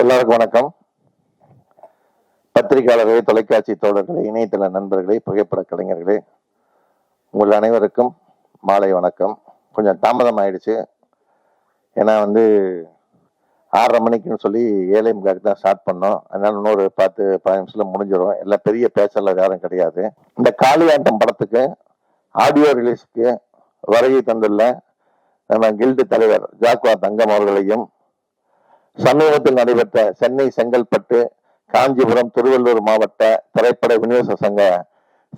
எல்லாருக்கும் வணக்கம். பத்திரிகையாளர்களே, தொலைக்காட்சி தோழர்களே, இணையதள நண்பர்களே, புகைப்பட கலைஞர்களே, உங்கள் அனைவருக்கும் மாலை வணக்கம். கொஞ்சம் தாமதம் ஆயிடுச்சு. ஏன்னா 6:30 மணிக்குன்னு சொல்லி 7:45 தான் ஸ்டார்ட் பண்ணோம். அதனால இன்னொரு 10-15 நிமிஷத்துல முடிஞ்சிடும். எல்லாம் பெரிய பேச்சாளர் யாரும் கிடையாது. இந்த காளியாட்டம் படத்துக்கு ஆடியோ ரிலீஸ்க்கு வருகை தந்துள்ள நம்ம கில்டு தலைவர் ஜாக்வா தங்கம் அவர்களையும், சமீபத்தில் நடைபெற்ற சென்னை, செங்கல்பட்டு, காஞ்சிபுரம், திருவள்ளூர் மாவட்ட திரைப்பட விநியோக சங்க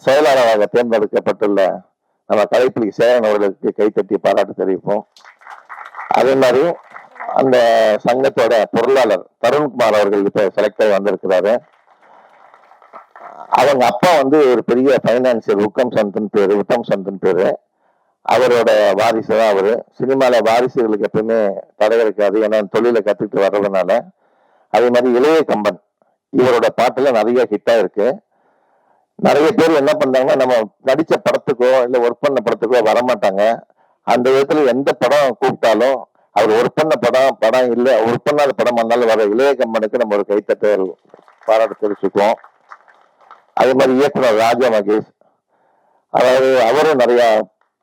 செயலாளராக தேர்ந்தெடுக்கப்பட்டுள்ள நம்ம கலைப்புலி சேகன் அவர்களுக்கு கைத்தட்டி பாராட்டு தெரிவிப்போம். அதே மாதிரி அந்த சங்கத்தோட பொருளாளர் தருண்குமார் அவர்கள் இப்ப செலக்ட் ஆகி வந்திருக்கிறாரு. அவங்க அப்பா ஒரு பெரிய பைனான்சியர், உத்தம் சந்தின் பேரு. அவரோட வாரிசு தான் அவரு. சினிமால வாரிசுகளுக்கு எப்பவுமே தடை இருக்காது, ஏன்னா தொழிலை கத்துக்கிட்டு வர்றதுனால. அதே மாதிரி இளைய கம்பன் இவரோட பாட்டுல நிறைய ஹிட்டா இருக்கு. நிறைய பேர் என்ன பண்றாங்கன்னா, நம்ம நடிச்ச படத்துக்கோ இல்ல ஒர்க் பண்ண படத்துக்கோ வரமாட்டாங்க. அந்த விதத்துல எந்த படம் கூப்பிட்டாலும் அவர் ஒர்க் பண்ண படம் இல்ல ஒர்க் பண்ணாத படம் வந்தாலும் வர இளைய கம்பனுக்கு நம்ம ஒரு கைத்தட்ட பாராட்டு தெரிவிச்சுக்குவோம். அதே மாதிரி இயக்குனர் ராஜா மகேஷ், அதாவது அவரும் நிறைய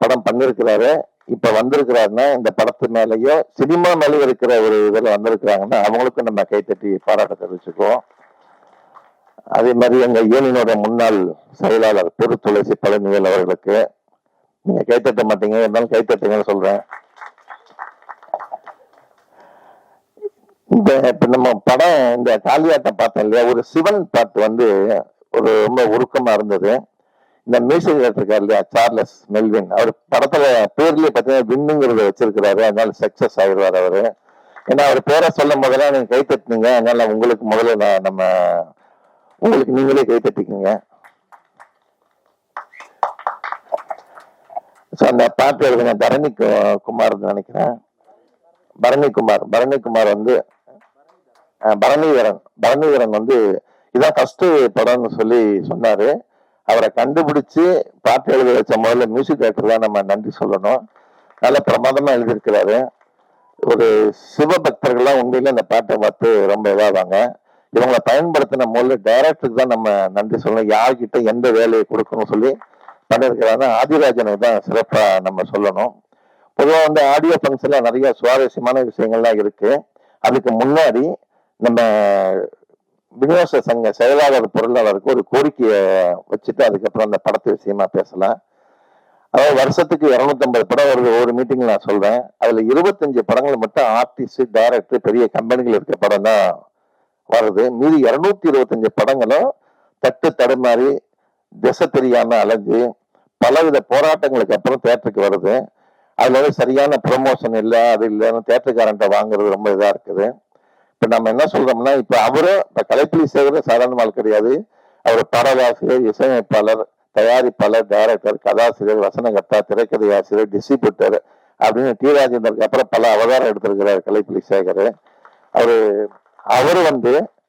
படம் பண்ணிருக்கிறாரு. இப்ப வந்திருக்கிறாருன்னா இந்த படத்து மேலேயோ சினிமா மேலே இருக்கிற ஒரு இதுல வந்திருக்கிறாங்கன்னா அவங்களுக்கும் நம்ம கைத்தட்டி பாராட்ட தெரிவிச்சுக்குவோம். அதே மாதிரி எங்க யூனியனோட முன்னாள் செயலாளர் பொது துளசி பழனிவேல் அவர்களுக்கு, நீங்க கைத்தட்ட மாட்டீங்க, இருந்தாலும் கைத்தட்டுங்கன்னு சொல்றேன். இப்ப நம்ம படம் இந்த காளியாட்டம் பார்த்தோம் இல்லையா, ஒரு சிவன் பாட்டு ஒரு ரொம்ப உருக்கமா இருந்தது. இந்த மியூசிக் டைரக்டர் இல்லையா, சார்லஸ் மெல்வின், அவர் படத்துல பேர்லயே பார்த்தீங்கன்னா வின்னுங்கிறத வச்சிருக்கிறாரு. அதனால சக்சஸ் ஆயிடுவார் அவரு. ஏன்னா அவர் பேரை சொல்லும் போதெல்லாம் நீங்க கை தட்டுனீங்க, அதனால உங்களுக்கு முதல்ல உங்களுக்கு நீங்களே கை தட்டிக்கீங்க. அந்த பாட்டு எழுதுங்க பரணி குமார் நினைக்கிறேன். பரணிக்குமார் பரணிவீரன் இதான் ஃபர்ஸ்ட் படம்னு சொல்லி சொன்னாரு. அவரை கண்டுபிடிச்சு பாட்டு எழுத வச்ச முதல்ல மியூசிக் டைரக்டர் தான் நம்ம நன்றி சொல்லணும். நல்ல பிரமாதமா எழுதியிருக்கிறாரு. ஒரு சிவபக்தர்கள்லாம் உண்மையில இந்த பாட்டை பார்த்து ரொம்ப இதாவாங்க. இவங்களை பயன்படுத்தின முதல்ல டைரக்டருக்கு தான் நம்ம நன்றி சொல்லணும். யார்கிட்ட எந்த வேலையை கொடுக்கணும் சொல்லி பண்ணிருக்கிறாங்க. ஆதிராஜனுக்கு தான் சிறப்பா நம்ம சொல்லணும். பொதுவாக ஆடியோ ஃபங்க்ஷன்ல நிறைய சுவாரஸ்யமான விஷயங்கள்லாம் இருக்கு. அதுக்கு முன்னாடி நம்ம விநியோக சங்க செயலாளர் பொருளாளருக்கு ஒரு கோரிக்கையை வச்சுட்டு அதுக்கப்புறம் அந்த படத்து விஷயமா பேசலாம். அதாவது வருஷத்துக்கு 250 படம் வருது ஒரு மீட்டிங்ல நான் சொல்றேன். அதுல 25 படங்கள் மட்டும் ஆர்டிஸ்ட், டைரக்டர், பெரிய கம்பெனிகள் இருக்க படம் தான் வருது. மீதி 225 படங்களும் தட்டு தடுமாறி திசை தெரியாம அலைஞ்சு பலவித போராட்டங்களுக்கு அப்புறம் தேட்டருக்கு வருது. அதுல சரியான ப்ரொமோஷன் இல்லை, அது இல்லைன்னு தேட்டருக்காரன்ட்ட வாங்குறது ரொம்ப இதா இருக்குது. இப்ப நம்ம என்ன சொல்றோம்னா, இப்ப கலைப்புலி சேகர் சாதாரண ஆள் கிடையாது. அவர் பாடலாசிரியர், இசையமைப்பாளர், தயாரிப்பாளர், டைரக்டர், கதாசிரியர், வசனகர்த்தா, திரைக்கதை ஆசிரியர், டிஸ்ட்ரிபியூட்டர் அப்படின்னு டி ராஜேந்தருக்கு அப்புறம் பல அவதாரம் எடுத்திருக்கிறார் கலைப்புலி சேகர். அவரு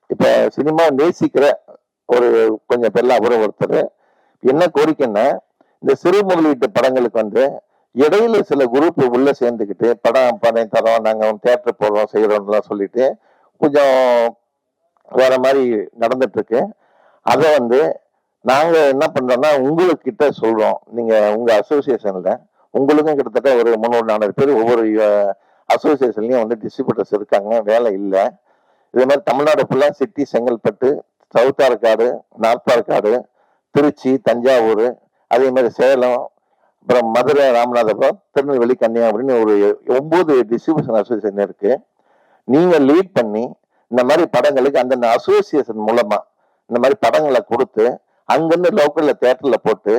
இப்ப சினிமா நேசிக்கிற ஒரு கொஞ்சம் பேர்ல அவரும் ஒருத்தர். என்ன கோரிக்கைன்னா, இந்த சிறு முதலீட்டு படங்களுக்கு இடையில சில குரூப் உள்ள சேர்ந்துக்கிட்டு படம் தரோம், நாங்க தியேட்டர் போடுறோம் செய்யறோம்லாம் சொல்லிட்டு கொஞ்சம் வேற மாதிரி நடந்துட்டு இருக்கு. அதை நாங்க என்ன பண்றோம்னா உங்ககிட்ட சொல்றோம். நீங்க உங்க அசோசியேஷன்ல உங்களுக்கும் கிட்டத்தட்ட ஒரு 300-400 பேர் ஒவ்வொரு அசோசியேஷன்லயும் டிஸ்ட்ரிபியூட்டர்ஸ் இருக்காங்க, வேலை இல்லை. இதே மாதிரி தமிழ்நாடு ஃபுல்லா city, Chengalpattu, south Arcot, north Arcot, Trichy, Thanjavur, அதே மாதிரி சேலம், அப்புறம் மதுரை, ராமநாதபுரம், திருநெல்வேலி, கன்னியாகுமரின்னு ஒரு 9 டிஸ்ட்ரிபியூஷன் அசோசியேஷன் இருக்கு. நீங்க லீட் பண்ணி இந்த மாதிரி படங்களுக்கு அந்த அசோசியேஷன் மூலமா இந்த மாதிரி படங்களை கொடுத்து அங்கிருந்து லோக்கல்ல தியேட்டர்ல போட்டு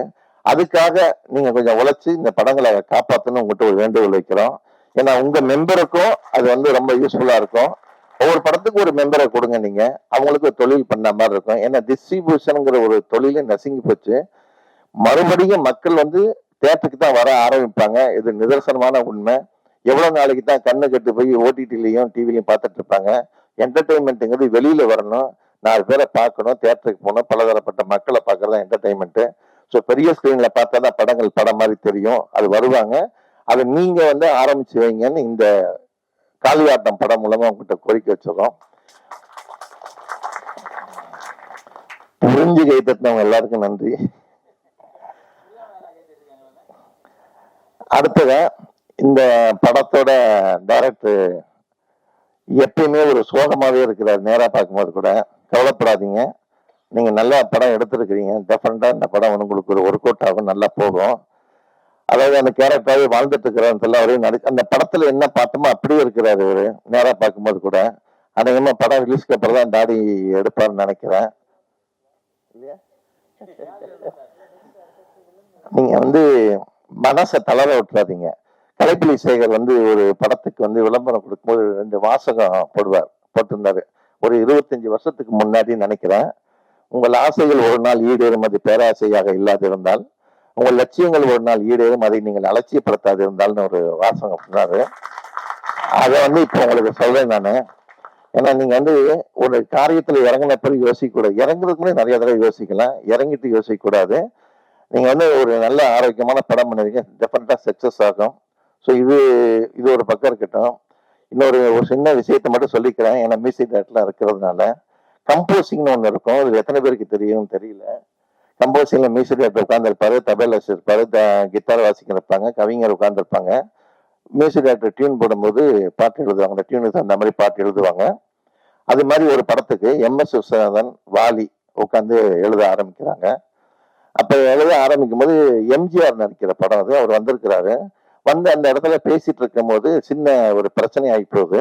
அதுக்காக நீங்க கொஞ்சம் உழைச்சி இந்த படங்களை காப்பாற்றணும் உங்ககிட்ட ஒரு வேண்டுகோள் வைக்கிறோம். ஏன்னா உங்க மெம்பருக்கும் அது ரொம்ப யூஸ்ஃபுல்லா இருக்கும். ஒவ்வொரு படத்துக்கும் ஒரு மெம்பரை கொடுங்க, நீங்க அவங்களுக்கு தொழில் பண்ண மாதிரி இருக்கும். ஏன்னா டிஸ்ட்ரிபியூஷனுங்கிற ஒரு தொழிலே நசுங்கி போச்சு. மறுபடியும் மக்கள் தியேட்டருக்கு தான் வர ஆரம்பிப்பாங்க. இது நிதர்சனமான உண்மை. எவ்வளவு நாளைக்கு தான் கண்ணு கட்டு போய் ஓடிடிலையும் டிவிலையும் பார்த்துட்டு இருப்பாங்க. என்டர்டைன்மெண்ட்டுங்கிறது வெளியில வரணும், 4 பேரை பார்க்கணும், தியேட்டருக்கு போகணும், பலதரப்பட்ட மக்களை பார்க்கறதா என்டர்டைன்மெண்ட். ஸோ பெரிய ஸ்கிரீன்ல பார்த்தா தான் படம் மாதிரி தெரியும், அது வருவாங்க. அதை நீங்க ஆரம்பிச்சு வைங்கன்னு இந்த காளியாட்டம் படம் மூலமா உங்ககிட்ட கோரிக்கை வச்சிடறோம். துணிஞ்சு கை தட்டினவங்க எல்லாருக்கும் நன்றி. அடுத்தது இந்த படத்தோட டைரக்டர் எப்பயுமே ஒரு சோகமாவே இருக்கிறார். நேரா பார்க்கும்போது கூட கவலைப்படாதீங்க, நீங்க நல்ல படம் எடுத்திருக்கிறீங்க, டெஃபினட்டா இந்த படம் உங்களுக்கு ஒரு ஒர்க் அவுட் ஆகும், நல்லா போகும். அதாவது அந்த கேரக்டராகவே வாழ்ந்துட்டு இருக்கிறான்னு அவரே அந்த படத்துல என்ன பார்த்தோமோ அப்படியே இருக்கிறாரு அவரு. நேரா பார்க்கும்போது கூட அநேகமா படம் ரிலீஸ்க்கு அப்புறம் தான் தாடி எடுப்பாருன்னு நினைக்கிறேன். நீங்க மனசை தளர விட்டுறாதீங்க. கலைப்புலி சேகர் ஒரு படத்துக்கு விளம்பரம் கொடுக்கும்போது 2 வாசகம் போட்டிருந்தாரு. ஒரு 25 வருஷத்துக்கு முன்னாடி நினைக்கிறேன். உங்கள் ஆசைகள் ஒரு நாள் ஈடேறும், அது பேராசையாக இல்லாதிருந்தால், உங்கள் லட்சியங்கள் ஒரு நாள் ஈடேறும், அதை நீங்கள் அலட்சியப்படுத்தாது இருந்தால்னு ஒரு வாசகம் சொன்னாரு. அதை இப்ப உங்களுக்கு சொல்றேன் நானு. ஏன்னா நீங்க ஒரு காரியத்துல இறங்கின பிறகு யோசிக்க கூடாது. இறங்குறதுக்கு முன்னாடி நிறைய தடவை யோசிக்கலாம், இறங்கிட்டு யோசிக்க கூடாது. நீங்க ஒரு நல்ல ஆரோக்கியமான படம் பண்ணுவீங்க, டெஃபினட்டா சக்சஸ் ஆகும். ஸோ இது ஒரு பக்கம் இருக்கட்டும். இன்னொரு சின்ன விஷயத்தை மட்டும் சொல்லிக்கிறேன். ஏன்னா மியூசிக் டைரக்டர்ல இருக்கிறதுனால கம்போசிங்னு ஒன்று இருக்கும். இது எத்தனை பேருக்கு தெரியும் தெரியல. கம்போசிங்ல மியூசிக் டைரக்டர் உட்காந்துருப்பாரு, தபேலஸ் இருப்பாரு, கிட்டார் வாசிக்க இருப்பாங்க, கவிஞர் உட்காந்துருப்பாங்க. மியூசிக் டைரக்டர் டியூன் போடும்போது பாட்டு எழுதுவாங்க, அந்த டியூனுக்கு அந்த மாதிரி பாட்டு எழுதுவாங்க. அது மாதிரி ஒரு படத்துக்கு MS விஸ்வநாதன், வாலி உட்காந்து எழுத ஆரம்பிக்கிறாங்க. அப்ப எழுத ஆரம்பிக்கும் போது எம்ஜிஆர் நடிக்கிற படம் அது. அவர் வந்திருக்கிறாரு. அந்த இடத்துல பேசிட்டு இருக்கும் போது சின்ன ஒரு பிரச்சனை ஆகி போகுது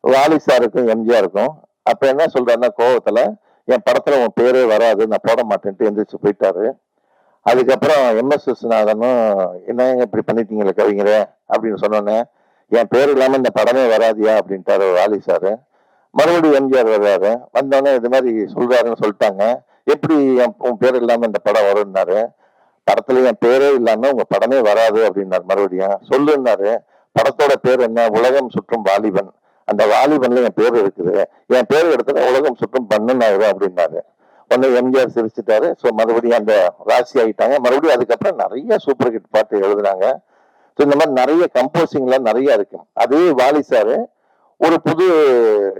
வாலி சாருக்கும் எம்ஜிஆருக்கும். அப்ப என்ன சொல்றாருன்னா, கோவத்துல என் படத்துல உன் பேரே வராது, நான் போட மாட்டேன்ட்டு எந்திரிச்சு போயிட்டாரு. அதுக்கப்புறம் MS விஸ்வநாதனும் என்ன இப்படி பண்ணிட்டீங்களே கவிஞரே அப்படின்னு சொன்னோன்னே, என் பேர் இல்லாம இந்த படமே வராதியா அப்படின்ட்டாரு வாலி சாரு. மறுபடியும் எம்ஜிஆர் வர்றாரு. வந்தோடனே இது மாதிரி சொல்றாருன்னு சொல்லிட்டாங்க. எப்படி உன் பேர் இல்லாம இந்த படம் வரும்னாரு. படத்துல என் பேரே இல்லாம உங்க படமே வராது அப்படின்னாரு. மறுபடியும் சொல்லுன்னாரு. படத்தோட பேர் என்ன? உலகம் சுற்றும் வாலிபன். அந்த வாலிபன்ல என் பேர் இருக்குது, என் பேர் எடுத்துட்டு உலகம் சுற்றும் பண்ணுன்னாரு அப்படின்னாரு. உடனே எம்ஜிஆர் சிரிச்சுட்டாரு. ஸோ மறுபடியும் அந்த ராசி ஆகிட்டாங்க. மறுபடியும் அதுக்கப்புறம் நிறைய சூப்பர் ஹிட் பாட்டு எழுதுனாங்க. ஸோ இந்த மாதிரி நிறைய கம்போசிங்லாம் நிறைய இருக்கு. அதே வாலி சாரு ஒரு புது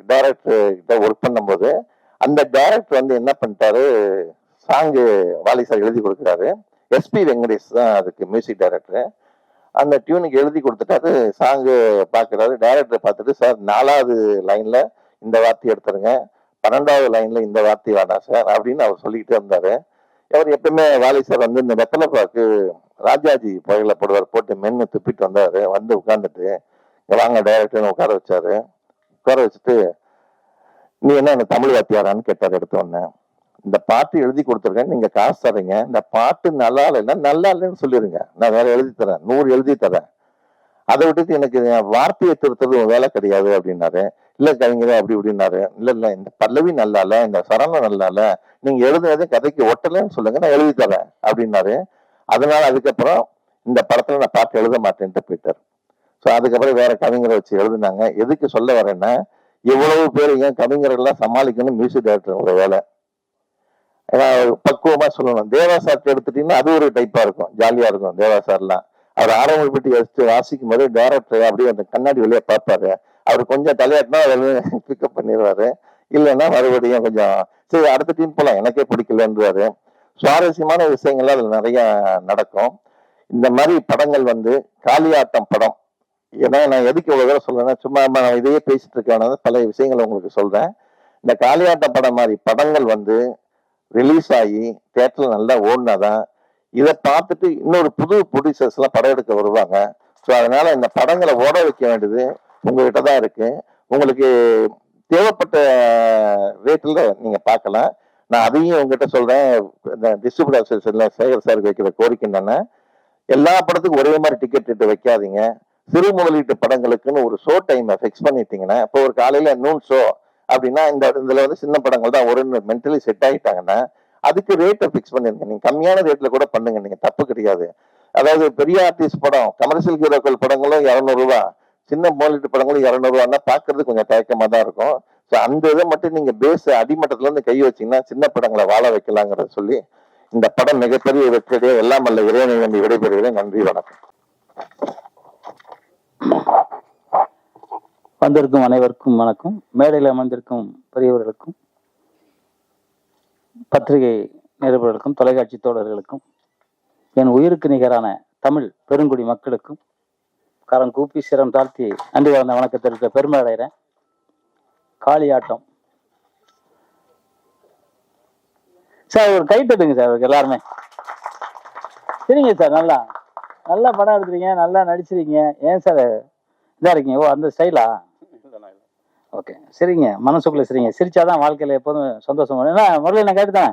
டைரக்டர் கிட்ட ஒர்க் பண்ணும்போது அந்த டைரக்டர் என்ன பண்ணிட்டாரு, சாங்கு வாலி சார் எழுதி கொடுக்குறாரு. SP வெங்கடேஷ் தான் அதுக்கு மியூசிக் டைரக்டர். அந்த டியூனுக்கு எழுதி கொடுத்துட்டாரு. சாங்கு பாக்குறாரு. டைரக்டர் பார்த்துட்டு, சார் 4வது லைன்ல இந்த வார்த்தை எடுத்துருங்க, 12வது லைன்ல இந்த வார்த்தை வேணாம் சார் அப்படின்னு அவர் சொல்லிக்கிட்டே இருந்தாரு. அவர் எப்பவுமே வாலி சார் இந்த வெத்தலை பாக்கு ராஜாஜி புயல போடுவார், போட்டு மென்னு துப்பிட்டு வந்தாரு. உட்காந்துட்டு வாங்க டைரக்டர்னு உட்கார வச்சாரு. உட்கார வச்சுட்டு, நீ என்ன தமிழ் வாத்தியாரான்னு கேட்டார். எடுத்தோடனே, இந்த பாட்டு எழுதி கொடுத்துருக்கேன், நீங்க காசு தரீங்க, இந்த பாட்டு நல்லா இல்லைன்னா நல்லா இல்லைன்னு சொல்லிருங்க, நான் வேற எழுதி தரேன், 100 எழுதி தரேன். அதை விட்டுட்டு எனக்கு வார்த்தையை திருத்தது வேலை கிடையாது அப்படின்னாரு. இல்ல கவிஞரே அப்படி இப்படின்னாரு. இல்ல இந்த பல்லவி நல்லா இல்ல, இந்த சரணம் நல்லா இல்ல, நீங்க எழுதுனதே கதைக்கு ஒட்டலன்னு சொல்லுங்க, நான் எழுதி தரேன் அப்படின்னாரு. அதனால அதுக்கப்புறம் இந்த படத்துல நான் பாட்டு எழுத மாட்டேன்ட்டு போயிட்டாரு. ஸோ அதுக்கப்புறம் வேற கவிஞரை வச்சு எழுதுனாங்க. எதுக்கு சொல்ல வரேன்னா, எவ்வளவு பேர் ஏன் கவிஞர்கள்லாம் சமாளிக்கணும் மியூசிக் டைரக்டரோட வேலை. ஏன்னா பக்குவமா சொல்லணும். தேவா சார் எடுத்துட்டீங்கன்னா அது ஒரு டைப்பா இருக்கும், ஜாலியா இருக்கும். தேவா சார்லாம் அவர் ஆரம்பி பெட்டி வச்சு வாசிக்கும் போது டைரக்டர் அப்படியே அந்த கண்ணாடி வழியா பார்ப்பாரு. அவர் கொஞ்சம் தலையாட்டினா அதில் பிக்கப் பண்ணிடுவாரு. இல்லைன்னா மறுபடியும் கொஞ்சம் சரி அடுத்த டீம் போலாம், எனக்கே பிடிக்கலன்றாரு. சுவாரஸ்யமான விஷயங்கள்லாம் அதுல நிறைய நடக்கும். இந்த மாதிரி படங்கள் காளியாட்டம் படம். ஏன்னா நான் எதுக்கு இவ்வளவு தூரம் சொல்றேன்னா, சும்மா நான் இதையே பேசிட்டு இருக்கேன், பல விஷயங்கள் உங்களுக்கு சொல்றேன். இந்த காளியாட்டம் படம் மாதிரி படங்கள் ரிலீஸ் ஆகி தியேட்டர்ல நல்லா ஓடினாதான் இதை பார்த்துட்டு இன்னொரு புது ப்ரொடியூசர்ஸ் எல்லாம் படம் எடுக்க வருவாங்க. ஸோ அதனால இந்த படங்களை ஓட வைக்க வேண்டியது உங்ககிட்ட தான் இருக்கு. உங்களுக்கு தேவைப்பட்ட ரேட்டில் நீங்க பார்க்கலாம். நான் அதையும் உங்ககிட்ட சொல்றேன். இந்த டிஸ்ட்ரிபியூட்டர் சேகர் சாருக்கு வைக்கிற கோரிக்கை என்னன்னா, எல்லா படத்துக்கும் ஒரே மாதிரி டிக்கெட் ரேட்டு வைக்காதீங்க. சிறு முதலீட்டு படங்களுக்குன்னு ஒரு ஷோ டைம் ஃபிக்ஸ் பண்ணிட்டீங்கன்னா, இப்போ ஒரு காலையில நூன் ஷோ அப்படின்னா இதுல சின்ன படங்கள் தான் ஒரு மென்டலி செட் ஆகிட்டாங்கன்னா அதுக்கு ரேட்டை ஃபிக்ஸ் பண்ணிருங்க. நீங்க கம்மியான ரேட்ல கூட பண்ணுங்க, நீங்க தப்பு கிடையாது. அதாவது பெரிய ஆர்டிஸ்ட் படம், கமர்ஷியல் ஹீரோக்கள் படங்களும் 200 ரூபா, சின்ன முதலீட்டு படங்களும் 200 ரூபான்னா பாக்குறது கொஞ்சம் தயக்கமா தான் இருக்கும். ஸோ அந்த இதை மட்டும் நீங்க பேஸ் அடிமட்டத்துல இருந்து கை வச்சீங்கன்னா சின்ன படங்களை வாழ வைக்கலாங்கிறத சொல்லி இந்த படம் மிகப்பெரிய வெற்றியடைய எல்லாம் அல்ல இறைவனை வேண்டி விடைபெறுகிறேன். நன்றி, வணக்கம். வந்திருக்கும் அனைவருக்கும் வணக்கம். மேடையில் அமர்ந்திருக்கும் பெரியவர்களுக்கும் பத்திரிகை நிருபர்களுக்கும் தொலைக்காட்சி தோழர்களுக்கும் என் உயிருக்கு நிகரான தமிழ் பெருங்குடி மக்களுக்கும் கரம் கூப்பி சிரம் தாழ்த்தி நன்றி கலந்த வணக்கத்திற்கு பெருமை அடைகிறேன். காளியாட்டம் சார், ஒரு கை தட்டுங்க சார் எல்லாருமே. சரிங்க சார், நல்லா நல்லா படம் எடுத்துறீங்க, நல்லா நடிச்சிருக்கீங்க. ஏன் சார் இதா இருக்கீங்க? ஓ, அந்த ஸ்டைலா? ஓகே, சரிங்க, மனசுக்குள்ள சரிங்க. சிரிச்சாதான் வாழ்க்கையில எப்போதும் சந்தோஷம். ஏன்னா முரளி நான் கேட்டுதானே,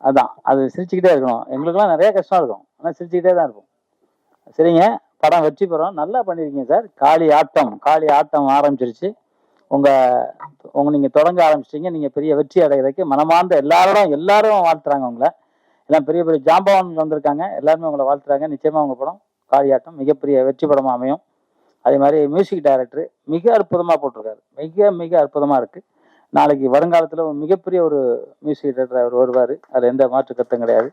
அதான் அது சிரிச்சுக்கிட்டே இருக்கணும். எங்களுக்குலாம் நிறைய கஷ்டம் இருக்கும், ஆனால் சிரிச்சுக்கிட்டே தான் இருக்கும். சரிங்க, படம் வெற்றி பெறும். நல்லா பண்ணியிருக்கீங்க சார். காளி ஆட்டம் ஆரம்பிச்சிருச்சு. நீங்க தொடங்க ஆரம்பிச்சிட்டீங்க. நீங்க பெரிய வெற்றி அடைகிறதுக்கு மனமார்ந்த எல்லாரும் வாழ்த்துறாங்க உங்களை. எல்லாம் பெரிய பெரிய ஜாம்பவான்கள் வந்திருக்காங்க, எல்லாருமே உங்களை வாழ்த்துறாங்க. நிச்சயமா உங்க படம் காளியாட்டம் மிகப்பெரிய வெற்றி படமா அமையும். அதே மாதிரி மியூசிக் டைரக்டர் மிக அற்புதமா போட்டிருக்காரு, மிக மிக அற்புதமா இருக்கு. நாளைக்கு வருங்காலத்துல மிகப்பெரிய ஒரு மியூசிக் டைரக்டர் அவர் வருவார், அதுல எந்த மாற்று கருத்தும் கிடையாது.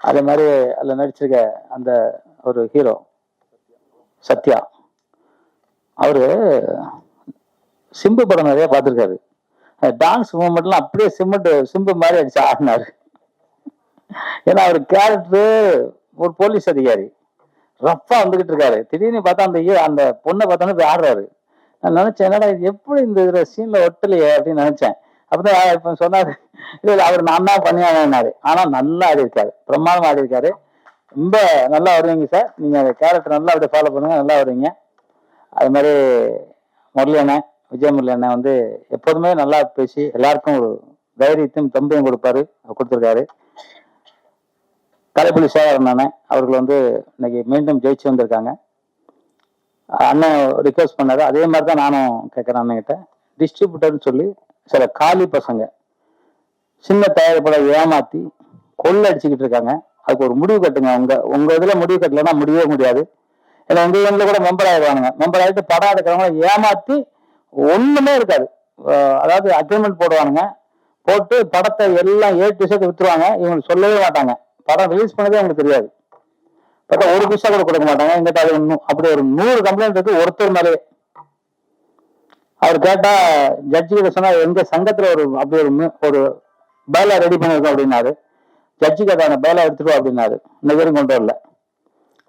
அதே மாதிரி அதில் நடிச்சிருக்க அந்த ஒரு ஹீரோ சத்யா, அவரு சிம்பு படம் நிறைய பார்த்துருக்காரு. டான்ஸ் மூமெண்ட்லாம் அப்படியே சிம்பு மாதிரி அடிச்சு ஆடினாரு. ஏன்னா அவர் கேரக்டர் ஒரு போலீஸ் அதிகாரி, ரஃபா வந்துகிட்டு இருக்காரு. திடீர்னு பார்த்தா அந்த பொண்ணை பார்த்தோன்னு போய் ஆடுறாரு. நான் நினைச்சேன், என்னடா இது எப்படி இந்த இதுல சீன்ல ஒட்டலையே அப்படின்னு நினைச்சேன். அப்பதான் இப்ப சொன்னாரு, இல்ல அவர் நான் தான் பண்ணியானாரு. ஆனா நல்லா ஆடி இருக்காரு, பிரமாதமா ஆடி இருக்காரு. ரொம்ப நல்லா வருவீங்க சார். நீங்க அந்த கேரக்டர் நல்லா அப்படியே ஃபாலோ பண்ணுங்க, நல்லா வருவீங்க. அது மாதிரி முரளி அண்ணன், விஜய் முரளி அண்ணன் வந்து எப்போதுமே நல்லா பேசி எல்லாருக்கும் ஒரு தைரியத்தையும் தம்பையும் கொடுத்துருக்காரு. கலைப்புலி சேகரன் அண்ணன் அவர்கள் வந்து இன்னைக்கு மீண்டும் ஜெயிச்சு வந்திருக்காங்க. அண்ணன் ரிக்வஸ்ட் பண்ணாரு, அதே மாதிரி தான் நானும் கேட்குறேன் அண்ணன்கிட்ட. டிஸ்ட்ரிபியூட்டர்னு சொல்லி சில காலி பசங்க சின்ன தயாரிப்பட ஏமாத்தி கொள்ளடிச்சுக்கிட்டு இருக்காங்க. அதுக்கு ஒரு முடிவு கட்டுங்க. உங்க இதுல முடிவு கட்டலன்னா முடியவே முடியாது. ஏன்னா உங்க இதுல கூட மெம்பர் ஆயிடுவாங்க. மெம்பர் ஆகிட்டு படம் எடுக்கிறவங்க ஏமாத்தி ஒண்ணுமே இருக்காது. அதாவது அக்ரிமெண்ட் போடுவானுங்க, போட்டு படத்தை எல்லாம் ஏ டு செட் வித்துருவாங்க. இவங்களுக்கு சொல்லவே மாட்டாங்க, படம் ரிலீஸ் பண்ணதே அவங்களுக்கு தெரியாது. பார்த்தா ஒரு பைசா கூட கொடுக்க மாட்டாங்க. எங்கிட்ட அது அப்படி ஒரு 100 கம்ப்ளைண்ட் இருக்கு ஒருத்தர் மேலே. அவர் கேட்டா ஜட்ஜி கிட்ட சொன்னா எங்க சங்கத்துல அப்படி ஒரு பேலா ரெடி பண்ணிருக்கோம் அப்படின்னாரு. ஜட்ஜி கேட்டா அந்த பேலா எடுத்துருவா அப்படின்னாரு. இன்னைக்கு வரைக்கும் கொண்டு வரல.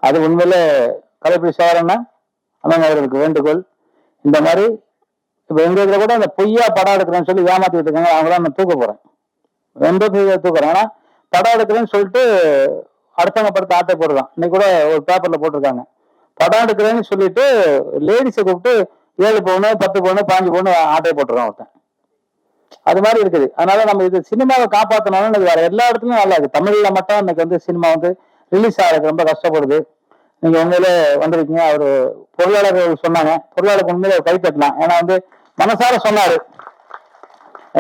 அது உண்மையில கலைப்புலி சேகரன்னா அண்ணன் அவர்களுக்கு வேண்டுகோள். இந்த மாதிரி இப்ப எங்க இதுல கூட அந்த பொய்யா படம் எடுக்கிறேன்னு சொல்லி ஏமாத்திட்டு இருக்காங்க. அவங்களாம் நான் தூக்க போறேன், ரொம்ப தூக்குறேன். ஆனா படம் எடுக்கிறேன்னு சொல்லிட்டு அடுத்தவங்க படத்தை ஆட்டை போடுறான். இன்னைக்கு கூட ஒரு பேப்பர்ல போட்டிருக்காங்க, படம் எடுக்கிறேன்னு சொல்லிட்டு லேடிஸை கூப்பிட்டு 7 பவுனு 10 பவுனு 15 பவுனு ஆட்டை போட்டுருக்கான் ஒருத்தன். அது மாதிரி இருக்குது. அதனால நம்ம இது சினிமாவை காப்பாற்றணும். இன்னைக்கு வேற எல்லா இடத்துலயும் நல்லா இருக்கு. தமிழ்ல மட்டும் இன்னைக்கு வந்து சினிமா வந்து ரிலீஸ் ஆகிறதுக்கு ரொம்ப கஷ்டப்படுது. நீங்க உண்மையிலே வந்திருக்கீங்க. அவரு பொருளாளர்கள் சொன்னாங்க, பொருளாளருக்கு உண்மையிலே கை தட்டலாம். ஏன்னா வந்து மனசார சொன்னாரு,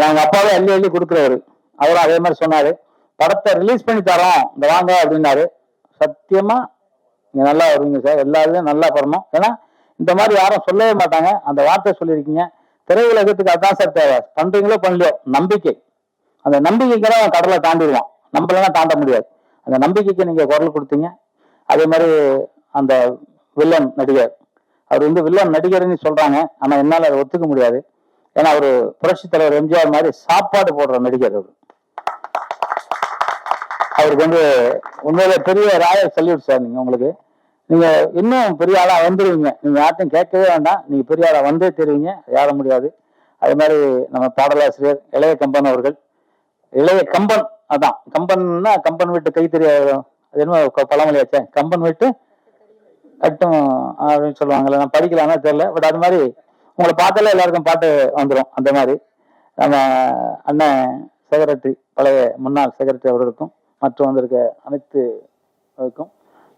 அவங்க அப்பாவே அள்ளி கொடுக்குறவரு. அவரும் அதே மாதிரி சொன்னாரு, படத்தை ரிலீஸ் பண்ணி தரோம் இந்த வாங்க அப்படின்னாரு. சத்தியமா நீங்க நல்லா வருவீங்க சார், எல்லாருமே நல்லா பண்ணணும். ஏன்னா இந்த மாதிரி யாரும் சொல்லவே மாட்டாங்க. அந்த வார்த்தை சொல்லியிருக்கீங்க. திரையுலகத்துக்கு அதான் சார் தேவை. பண்றீங்களோ பண்ணலையோ நம்பிக்கை. அந்த நம்பிக்கைக்கு தான் கடலை தாண்டிடுவான், நம்மளெல்லாம் தாண்ட முடியாது. அந்த நம்பிக்கைக்கு நீங்க குரல் கொடுத்தீங்க. அதே மாதிரி அந்த வில்லன் நடிகர், அவர் வந்து வில்லன் நடிகர்னு சொல்றாங்க, ஆனா என்னால அதை ஒத்துக்க முடியாது. ஏன்னா அவரு புரட்சி தலைவர் எம்ஜிஆர் மாதிரி சாப்பாடு போடுற நடிகர் அவரு. அவருக்கு வந்து உண்மையில பெரிய ராயல் சல்யூட் சார். உங்களுக்கு நீங்க இன்னும் பெரிய ஆளா வந்துருவீங்க. நீங்க யார்ட்டும் கேட்கவே வேண்டாம், நீங்க பெரிய ஆளா வந்தே தெரிவிங்க, யார முடியாது. அதே மாதிரி நம்ம பாடலாசிரியர் இளைய கம்பன் அவர்கள், இளைய கம்பன், அதான் கம்பன்னா கம்பன் வீட்டு கை தெரியாது, அது என்ன பழமொழியாச்சே, கம்பன் வீட்டு கட்டும் அப்படின்னு சொல்லுவாங்கல்ல. நான் படிக்கலாம்னா தெரியல, பட் அது மாதிரி உங்களை பார்த்தாலே எல்லாருக்கும் பாட்டு வந்துடும். அந்த மாதிரி நம்ம அண்ணன் செக்ரட்டரி, பழைய முன்னாள் செக்ரட்டரி அவர்களுக்கும் மற்றும் வந்திருக்க அனைத்து இருக்கும்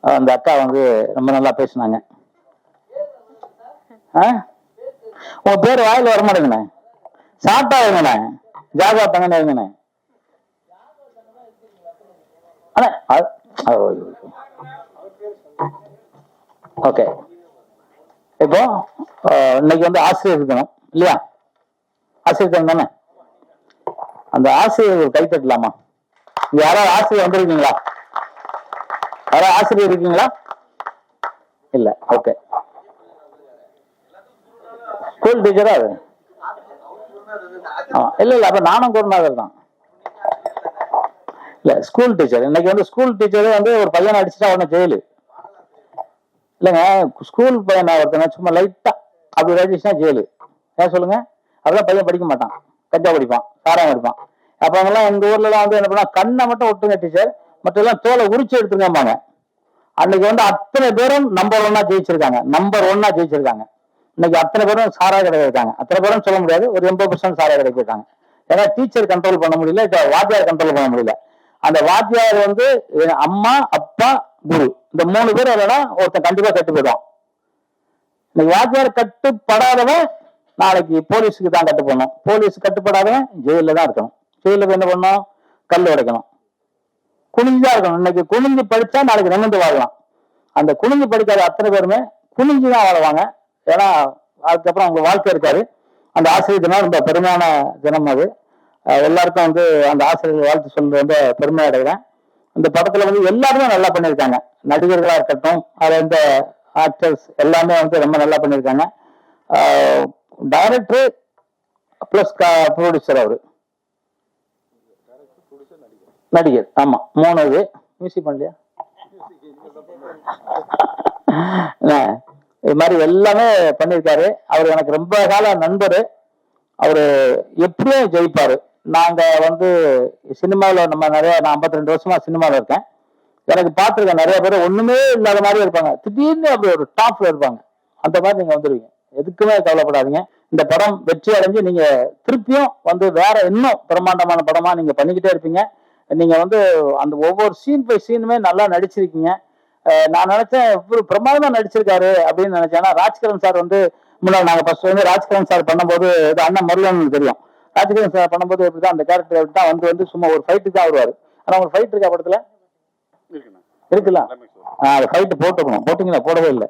அந்த அக்கா வந்து ரொம்ப நல்லா பேசினாங்க. உங்க பேர் வாயில வர மாட்டேங்கண்ணே, சாப்பிட்டா இருங்கண்ணே, ஜாகா தங்கண்ணே இருங்கண்ணே. ஓகே, இப்போ இன்னைக்கு வந்து ஆசிரியர் தினம் இல்லையா? ஆசிரியர் தினம் தானே? அந்த ஆசிரியர் கை தட்டலாமா? இங்க யாராவது ஆசிரியர் வந்திருக்கீங்களா? யாராவது ஆசிரியர் இருக்கீங்களா? இல்ல, ஓகே. ஸ்கூல் டீச்சரா அது? இல்ல அப்ப நானும் குருநாதர் தான். இல்ல ஸ்கூல் டீச்சர் இன்னைக்கு வந்து ஸ்கூல் டீச்சரே வந்து ஒரு பையனை அடிச்சுட்டா உடனே ஜெயிலு இல்லைங்க. ஸ்கூல் பையன் ஒருத்தன சும்மா லைட்டா அப்படி அடிச்சுட்டா ஜெயிலு. ஏன் சொல்லுங்க? அதெல்லாம் பையன் படிக்க மாட்டான், கஞ்சா படிப்பான், சாராயம் படிப்பான். அப்ப அவங்கெல்லாம் எங்க ஊர்ல எல்லாம் வந்து என்ன பண்ணா, கண்ணை மட்டும் ஒட்டுங்க டீச்சர், மற்ற எல்லாம் தோலை உரிச்சு எடுத்துருக்காங்க. அன்னைக்கு வந்து அத்தனை பேரும் நம்பர் ஒன்னா ஜெயிச்சிருக்காங்க. இன்னைக்கு அத்தனை பேரும் சாராய கடை இருக்காங்க. அத்தனை பேரும் சொல்ல முடியாது, ஒரு 80% சாராய கடை போயிட்டாங்க. ஏன்னா டீச்சர் கண்ட்ரோல் பண்ண முடியல, வாத்தியார் கண்ட்ரோல் பண்ண முடியல. அந்த வாத்தியார் வந்து அம்மா அப்பா குரு இந்த 3 பேர் இல்லைன்னா ஒருத்தன் கண்டிப்பா கட்டு போயிடுவான். இன்னைக்கு வாத்தியார் கட்டுப்படாதவன் நாளைக்கு போலீஸுக்கு தான் கட்டு போடணும், போலீஸ் கட்டுப்படாதவன் ஜெயில தான் இருக்கணும். ஜெயிலுக்கு என்ன பண்ணணும்? கல் உடைக்கணும், குனிஞ்சுதான் இருக்கணும். இன்னைக்கு குனிஞ்சு படிச்சா நாளைக்கு நிமிர்ந்து வாழலாம். அந்த குனிஞ்சு படிக்காத அத்தனை பேருமே குனிஞ்சுதான் வாழுவாங்க. ஏன்னா அதுக்கப்புறம் அவங்க வாழ்க்கை இருக்காரு. அந்த ஆசிரியர் தினம் ரொம்ப பெருமையான தினம் அது. எல்லாருக்கும் வந்து அந்த ஆசிரியர்கள் வாழ்த்து சொல்றது ரொம்ப பெருமை அடைகிறேன். இந்த படத்துல வந்து எல்லாருமே நல்லா பண்ணியிருக்காங்க. நடிகர்களா இருக்கட்டும், அது இந்த ஆக்டர்ஸ் எல்லாமே வந்து ரொம்ப நல்லா பண்ணியிருக்காங்க. டைரக்டர் பிளஸ் ப்ரொடியூசர் அவரு நடிகர். ஆமா 3 இது மியூசிக் பண்ணலையா? இது மாதிரி எல்லாமே பண்ணியிருக்காரு. அவர் எனக்கு ரொம்ப கால நண்பர். அவரு எப்படியும் ஜெயிப்பாரு. நாங்க வந்து சினிமாவில் நான் 52 வருஷமா சினிமாவில் இருக்கேன். எனக்கு பார்த்துருக்கேன் நிறைய பேர் ஒண்ணுமே இல்லாத மாதிரி இருப்பாங்க, திடீர்னு அப்படி ஒரு டாப்ல இருப்பாங்க. அந்த மாதிரி நீங்க வந்துருவீங்க, எதுக்குமே கவலைப்படாதீங்க. இந்த படம் வெற்றி அடைஞ்சு நீங்க திருப்பியும் வந்து வேற இன்னும் பிரம்மாண்டமான படமா நீங்க பண்ணிக்கிட்டே இருப்பீங்க. நீங்க வந்து அந்த ஒவ்வொரு சீன் பை சீனுமே நல்லா நடிச்சிருக்கீங்க. நான் நினைச்சேன் இவரு பிரமாதமா நடிச்சிருக்காரு அப்படின்னு நினைச்சேன். ஏன்னா ராஜ்கிரண் சார் வந்து முன்னாடி நாங்க ஃபர்ஸ்ட் வந்து ராஜ்கிரண் சார் பண்ணும்போது அண்ணன் முருகன் தெரியும். ராஜ்கிரண் சார் பண்ணும்போது எப்படிதான் அந்த கேரக்டர் எப்படிதான் வந்து சும்மா ஒரு ஃபைட்டுக்கு தான் வருவாரு. ஆனா ஒரு ஃபைட் இருக்கா படத்துல? இருக்குல்ல, அது ஃபைட் போட்டீங்களா? போடவே இல்லை.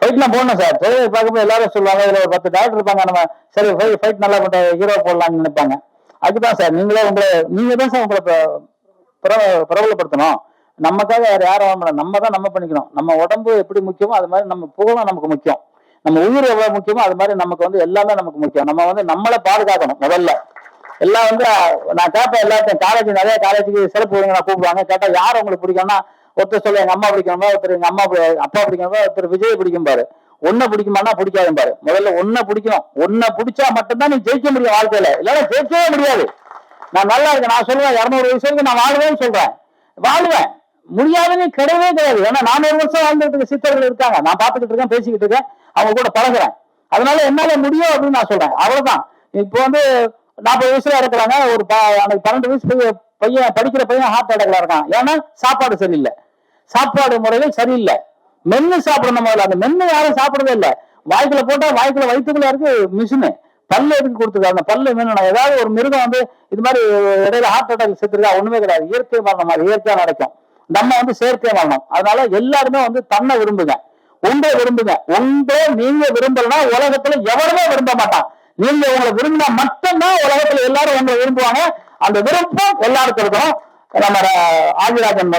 ஃபைட்லாம் போடணும் சார். ட்ரெயிலர் பார்க்கும்போது எல்லாரும் சொல்லுவாங்க இதுல ஒரு 10 டேரக்டர் இருப்பாங்க, நம்ம சரி ஃபைட் நல்லா பண்ற ஹீரோ போடலாம்னு நினைப்பாங்க. அதுதான் சார் நீங்க தான் சார் உங்களை பிரபலப்படுத்தணும். நமக்காக யாரும் நம்ம தான் நம்ம பண்ணிக்கணும். நம்ம உடம்பு எப்படி முக்கியமோ அது மாதிரி நம்ம புகழும் நமக்கு முக்கியம். நம்ம உயிர் எவ்வளவு முக்கியமோ அது மாதிரி நமக்கு வந்து எல்லாமே நமக்கு முக்கியம். நம்ம வந்து நம்மளை பாதுகாக்கணும் முதல்ல. எல்லாம் வந்து நான் கேட்பேன் எல்லாத்தையும், நிறைய காலேஜுக்கு சிறப்பு நான் கூப்பிடுவாங்க. கேட்டா யார் உங்களுக்கு பிடிக்கும்னா ஒருத்தர் சொல்ல எங்க அம்மா பிடிக்கணுமா, ஒருத்தர் எங்க அப்பா பிடிக்கணுமா, ஒருத்தர் விஜய் பிடிக்கும் பாரு. ஒன்ன பிடிக்குமானா பிடிக்காதும் பாரு. முதல்ல ஒன்ன பிடிக்கணும். ஒன்ன பிடிச்சா மட்டும்தான் நீ ஜெயிக்க முடியும் வாழ்க்கையில, இல்லைன்னா ஜெயிக்கவே முடியாது. நான் நல்லா இருக்கேன், நான் சொல்லுவேன் 200 வயசு வரைக்கும் நான் வாழ்வேன்னு சொல்றேன், வாழ்வேன். முடியாதுன்னு கிடையவே கிடையாது. ஏன்னா 400 வருஷம் வாழ்ந்துட்டு சித்தர்கள் இருக்காங்க, நான் பார்த்துக்கிட்டு இருக்கேன், பேசிக்கிட்டு இருக்கேன், அவங்க கூட பழகுறேன். அதனால என்னால முடியும் அப்படின்னு நான் சொல்றேன். அவ்வளவுதான். இப்போ வந்து 40 வயசுல இருக்கிறாங்க, ஒரு 12 வயசு பையன் படிக்கிற பையன் ஹார்ட் அட்டாக்ல இருக்கான். ஏன்னா சாப்பாடு சரியில்லை, சாப்பாடு முறைகள் சரியில்லை. மென்னு சாப்பிடணும் முதல்ல. அந்த மென்னு யாரும் சாப்பிடவே இல்லை. வாய்க்குள்ள போட்டா வாய்க்குள்ள வயிற்றுக்குள்ள இருக்கு மிஷினு. பல்லு எதுக்கு கொடுத்துருக்காங்க? அந்த பல்லு மென்னு ஏதாவது ஒரு மிருகம் வந்து இது மாதிரி இடையில ஹார்ட் அட்டாக் செத்துருக்கா? ஒண்ணுமே கிடையாது. இயற்கை மரணம், அது இயற்கையா நடக்கும். நம்ம வந்து செயற்கை மரணம். அதனால எல்லாருமே வந்து தன்னை விரும்புங்க, உங்களை விரும்புங்க. உங்களை நீங்க விரும்பலன்னா உலகத்துல எவருமே விரும்ப மாட்டான். நீங்க உங்களை விரும்பினா மட்டும்தான் உலகத்துல எல்லாரும் உங்களை விரும்புவாங்க. அந்த விருப்பம் எல்லாருக்கும் இருக்கணும். நம்ம ஆதிராஜன்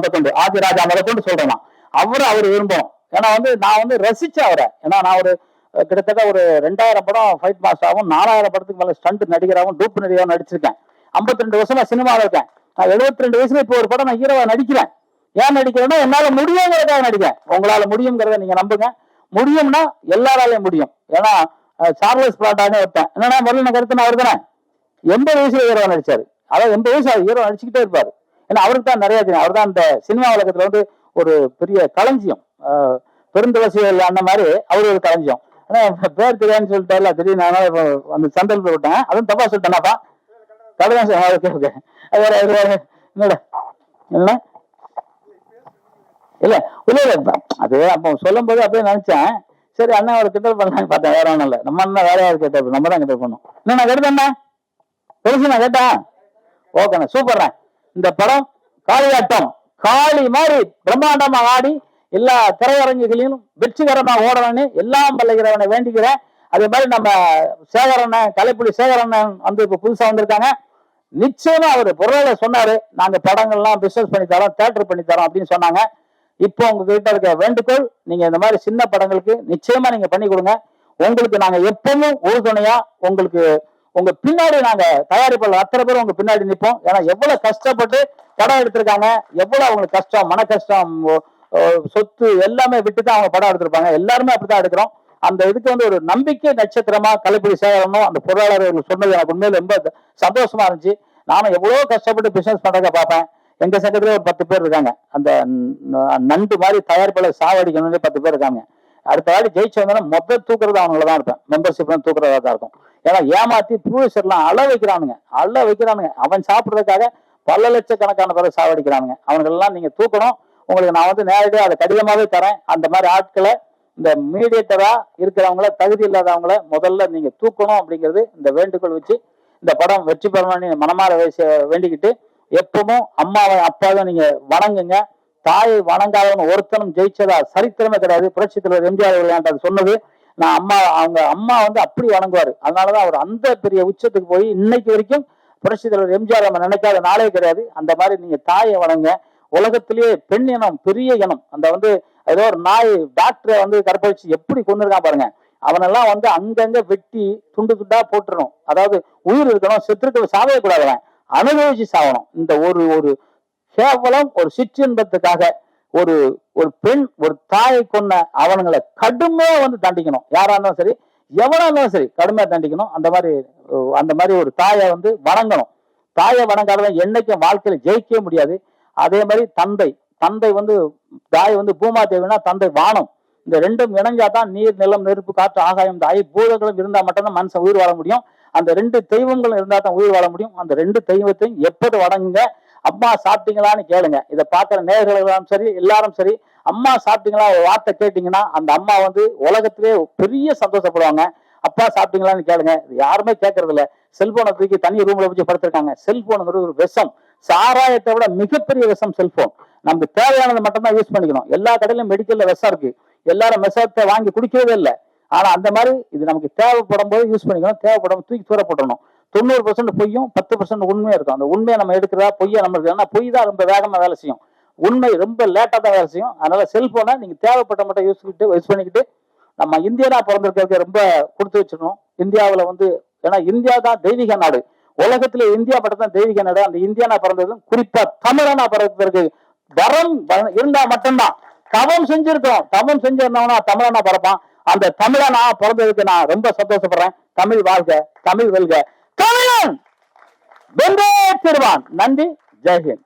ஆதிராஜா முதற்கொண்டு சொல்றேன், அவர் விரும்பும். ஏன்னா வந்து நான் வந்து ரசிச்சேன் அவரை. ஏன்னா நான் ஒரு கிட்டத்தட்ட ஒரு 2000 படம் ஃபைட் மாஸ்டராகவும் 4000 படத்துக்கு மேல ஸ்டண்ட் நடிகராகவும் டூப் நடிகராகவும் நடிச்சிருக்கேன். 52 வருஷமா சினிமாவில் இருக்கேன். நான் 72 வயசுல இப்போ ஒரு படம் நான் ஹீரோவா நடிக்கிறேன். ஏன் நடிக்கிறேன்னா என்னால முடியுங்கிறதுக்காக நடிக்கிறேன். உங்களால முடியுங்கிறத நீங்க நம்புங்க. முடியும்னா எல்லாராலையும் முடியும். ஏன்னா சார்லஸ் பிளாட்டானே வைப்பேன். என்னன்னா முதல்ல கருத்து நான் வருதுனே 80 வயசுல ஹீரோ நடிச்சாரு. அதாவது 80 வயசு ஹீரோ நடிச்சுக்கிட்டே இருப்பாரு. ஏன்னா அவருக்கு தான் நிறைய தெரியும். அவர் தான் இந்த சினிமா உலகத்துல வந்து ஒரு பெரிய களஞ்சியம், பெருந்துளசிகள் அந்த மாதிரி அவரு ஒரு களஞ்சியம். ஆனா பேர் தெரியாதுன்னு சொல்லிட்டாருல, திடீர்னு அந்த சந்தல் போய் விட்டேன். அதுவும் தப்பா சொல்லிட்டேனாப்பா, கடைதான் சார். Okay okay. என்னடா என்ன இல்ல இல்ல இல்ல, அது அப்போ சொல்லும் போது அப்படியே நினைச்சேன். சரி அண்ணன் ஒரு கிண்டல் பண்ணலான்னு பார்த்தேன், வேற ஒண்ணும் இல்லை. நம்ம அண்ணன் வேற யாரும் கேட்ட, நம்ம தான் கிண்டல் பண்ணோம். என்ன நான் கேட்டேன்னா பெருசு நான் கேட்டேன். ஓகேண்ணா சூப்பர்ண்ணா. இந்த படம் காளியாட்டம், காளி மாதிரி பிரம்மாண்டமா ஆடி எல்லா திரையரங்குகளையும் வெற்றிகரமா ஓடணும்னு எல்லாம் பல்லுகிறவனை வேண்டிக்கிறேன். அதே மாதிரி நம்ம சேகரண்ணன், கலைப்புலி சேகரண்ணன் வந்து இப்ப புதுசா வந்திருக்காங்க. நிச்சயமா அவரு பொருளை சொன்னாரு, நாங்க படங்கள்லாம் பிசினஸ் பண்ணி தரோம், தியேட்டர் பண்ணி தரோம் அப்படின்னு சொன்னாங்க. இப்போ உங்ககிட்ட இருக்க வேண்டுகோள், நீங்க இந்த மாதிரி சின்ன படங்களுக்கு நிச்சயமா நீங்க பண்ணி கொடுங்க. உங்களுக்கு நாங்க எப்பவும் உறுதுணையா உங்களுக்கு உங்க பின்னாடி நாங்க தயாரிப்பாளர் அத்தனை பேர் உங்க பின்னாடி நிற்போம். ஏன்னா எவ்வளவு கஷ்டப்பட்டு படம் எடுத்திருக்காங்க, எவ்வளவு அவங்களுக்கு கஷ்டம், மன கஷ்டம், சொத்து எல்லாமே விட்டுதான் அவங்க படம் எடுத்திருப்பாங்க. எல்லாருமே அப்படித்தான் எடுக்கிறோம். அந்த இதுக்கு வந்து ஒரு நம்பிக்கை நட்சத்திரமா கலைப்புலி சேகரனும் அந்த பொருளாளர் சொன்னது எனக்கு உண்மையில ரொம்ப சந்தோஷமா இருந்துச்சு. நானும் எவ்வளவு கஷ்டப்பட்டு பிசினஸ் பண்றத பார்ப்பேன். எங்க சங்கத்துல ஒரு 10 பேர் இருக்காங்க. அந்த நண்டு மாதிரி தயாரிப்பாளர் சாவடிக்கணும்னு 10 பேர் இருக்காங்க. அடுத்த வாட்டி ஜெயிச்சு வந்தோன்னா மொத்தம் தூக்குறது அவங்களதான் இருப்பேன். மெம்பர்ஷிப் தூக்குறதா தான் இருக்கும். ஏன்னா ஏமாத்தி ப்ரொடியூசர்லாம் அழ வைக்கிறானுங்க. அவன் சாப்பிடுறதுக்காக பல லட்சக்கணக்கான பேரை சாவடிக்கிறானுங்க. அவனுக்கெல்லாம் நீங்க தூக்கணும். உங்களுக்கு நான் வந்து நேரடியாக அதை கடிதமாவே தரேன். அந்த மாதிரி ஆட்களை, இந்த மீடியேட்டரா இருக்கிறவங்கள, தகுதி இல்லாதவங்கள முதல்ல நீங்க தூக்கணும் அப்படிங்கிறது இந்த வேண்டுகோள் வச்சு இந்த படம் வெற்றி பெறணும்னு மனமாற வேண்டிக்கிட்டு, எப்பவும் அம்மாவை அப்பாவை நீங்க வணங்குங்க. தாயை வணங்காதவன் ஒருத்தனும் ஜெயிச்சதா சரித்திரமே கிடையாது. புரட்சித் தலைவர் எம்ஜிஆர் அவர்கள் சொன்னது. நான் அவங்க அம்மா வந்து அப்படி வணங்குவாரு. அதனாலதான் அவர் அந்த பெரிய உச்சத்துக்கு போய் இன்னைக்கு வரைக்கும் புரட்சித் தலைவர் எம்ஜிஆர் நம்ம நினைக்காத நாளே கிடையாது. அந்த மாதிரி நீங்க தாயை வணங்க. உலகத்திலேயே பெண் இனம் பெரிய இனம். அந்த வந்து ஏதோ ஒரு நாய் டாக்டரை வந்து கற்பழிச்சு எப்படி கொண்டிருக்கான் பாருங்க. அவனெல்லாம் வந்து அங்கங்க வெட்டி துண்டு துண்டா போட்டுறணும். அதாவது உயிர் இருக்கணும், செத்துருக்க சாவே கூடாது, அனுபவிச்சு சாகணும். இந்த ஒரு கேவலம் ஒரு சிற்றின்பத்துக்காக ஒரு பெண் ஒரு தாயை கொன்ன அவனுங்களை கடுமையா வந்து தண்டிக்கணும். யாரா இருந்தாலும் சரி, எவனா இருந்தாலும் சரி, கடுமையா தண்டிக்கணும். அந்த மாதிரி ஒரு தாயை வந்து வணங்கணும். தாயை வணங்காதவன் என்னைக்கும் வாழ்க்கையில ஜெயிக்கவே முடியாது. அதே மாதிரி தந்தை வந்து தாய் வந்து பூமாதேவினா தந்தை வானம். இந்த ரெண்டும் இணைஞ்சாதான் நீர், நிலம், நெருப்பு, காற்று, ஆகாயம், இந்த ஐம்பூதங்களும் இருந்தா மட்டும்தான் மனுஷன் உயிர் வாழ முடியும். அந்த 2 தெய்வங்களும் இருந்தா தான் உயிர் வாழ முடியும். அந்த 2 தெய்வத்தையும் எப்போது வணங்குங்க. அம்மா சாப்பிட்டீங்களான்னு கேளுங்க. இதை பார்க்கிற நேயர்களும் சரி, எல்லாரும் சரி, அம்மா சாப்பிட்டீங்களா ஒரு வார்த்தை கேட்டீங்கன்னா அந்த அம்மா வந்து உலகத்திலே பெரிய சந்தோஷப்படுவாங்க. அப்பா சாப்பிட்டீங்களான்னு கேளுங்க. யாருமே கேட்கறது இல்ல. செல்போனை தூக்கி தனி ரூம்ல வச்சு படுத்திருக்காங்க. செல்போனுங்கிறது ஒரு விஷம். சாராயத்தை விட மிகப்பெரிய விஷம் செல்போன். நமக்கு தேவையானதை மட்டும்தான் யூஸ் பண்ணிக்கணும். எல்லா கடையிலும் மெடிக்கல்ல விஷம் இருக்கு. எல்லாரும் விஷத்தை வாங்கி குடிக்கவே இல்லை. ஆனா அந்த மாதிரி இது நமக்கு தேவைப்படும் போது யூஸ் பண்ணிக்கணும். தேவைப்படும் தூக்கி தூர போட்டணும். 90% பொய்யும் 10% உண்மையா இருக்கும். அந்த உண்மையை நம்ம எடுக்கிறதா பொய்யா நம்ம இருக்கு. ஏன்னா பொய் தான் ரொம்ப வேகமா வேலை செய்யும், உண்மை ரொம்ப லேட்டா தான் வேலை செய்யும். அதனால செல்போனை நீங்க தேவைப்பட்ட மட்டும் யூஸ் பண்ணிக்கிட்டு நம்ம இந்தியனா பிறந்திருக்கிறதுக்கு ரொம்ப கொடுத்து வச்சிடணும். இந்தியாவில வந்து ஏன்னா இந்தியா தான் தெய்வீக நாடு. உலகத்துல இந்தியா மட்டும் தான் தெய்வீக நாடு. அந்த இந்தியானா பிறந்ததும் குறிப்பா தமிழனா பிறந்ததற்கு வரம் இருந்தா மட்டும்தான். தவம் செஞ்சிருந்தவனா தமிழனா பிறப்பான். அந்த தமிழனா பிறந்ததுக்கு நான் ரொம்ப சந்தோஷப்படுறேன். தமிழ் வாழ்க, தமிழ் வெல்க, தமிழன் வென்றே திருவான். நன்றி, ஜெய்ஹிந்த்.